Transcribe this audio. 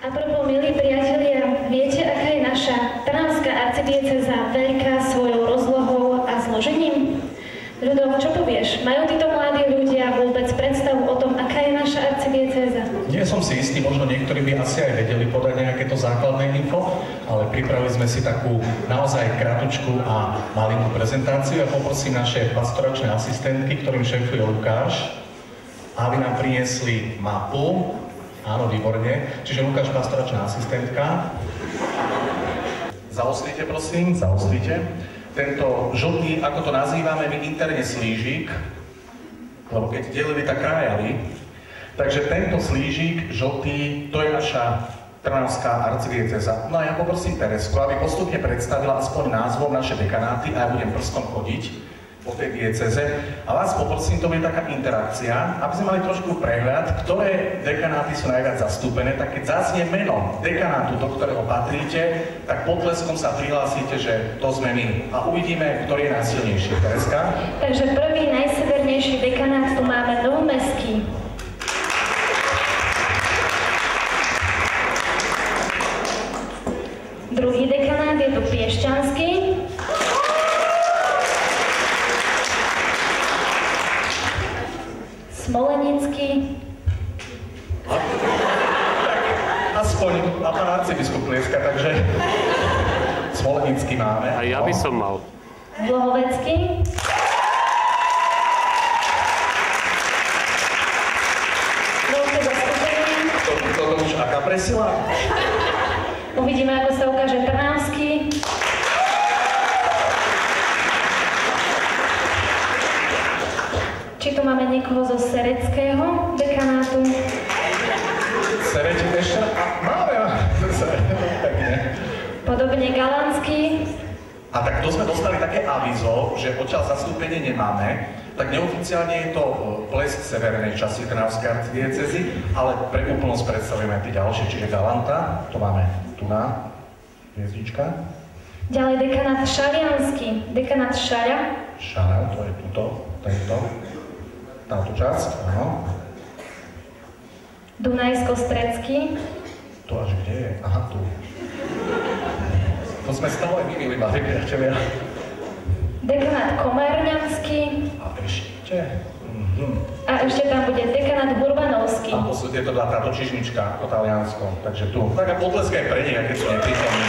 A propos, milí priatelia, viete, aká je naša Trnavská arcidiecéza veľká svojou rozlohou a zložením? Ľudov, čo povieš? Majú títo mladí ľudia vôbec predstavu o tom, aká je naša arcidiecéza? Nie som si istý, možno niektorí by asi aj vedeli podať nejaké to základné info, ale pripravili sme si takú naozaj kratučku a malinkú prezentáciu. Ja poprosím naše pastoračné asistentky, ktorým šéfuje Lukáš, aby nám priniesli mapu. Áno, výborne. Čiže Lukáš, pastoračná asistentka. Zaostrite, prosím, zaostrite. Tento žltý, ako to nazývame my interne slížik, lebo keď delili, tak krájali. Takže tento slížik, žltý, to je naša Trnavská arcidiecéza. No a ja poprosím Teresku, aby postupne predstavila aspoň názvom naše dekanáty a ja budem prstom chodiť po tej diecéze. A vás poprosím, to bude taká interakcia, aby sme mali trošku prehľad, ktoré dekanáty sú najviac zastúpené, tak keď zaznie meno dekanátu, do ktorého patríte, tak potleskom sa prihlásite, že to sme my. A uvidíme, ktorý je najsilnejší. Tereska? Takže prvý najsevernejší dekanát tu máme Novomestský. Druhý dekanát je tu Piešťanský. Smolenický. Aspoň a pán arcibiskup tlieska, takže Smolenický máme. A ja by som mal. Blohovecký. Veľké zastúpenie. Toto už aká presila? Uvidíme, ako sa ukáže Trnavský. Či tu máme niekoho zo Sereckého dekanátu? Serete ešte? Máme. Podobne Galanský. A tak to sme dostali také avízo, že odtiaľ zastúpenie nemáme, tak neoficiálne je to Plesk severnej časti Trnavskej arcidiecézy, ale pre úplnosť predstavujeme tie ďalšie, čiže Galanta, to máme tu na hviezdička. Ďalej dekanát Šariansky, dekanát Šaľa. Šaľa, to je tuto, tento, táto časť, áno. Dunajsko-Strecký. To až kde je? Aha, tu. To sme stále vymili, mali priateľia. Dekanát Komárňanský. A ešte? A ešte tam bude dekanát Hurbanovský. A posledne to dá táto čižnička po talianskom, takže tu. Tak a potlesk aj pre nich, keď sú neprítomní.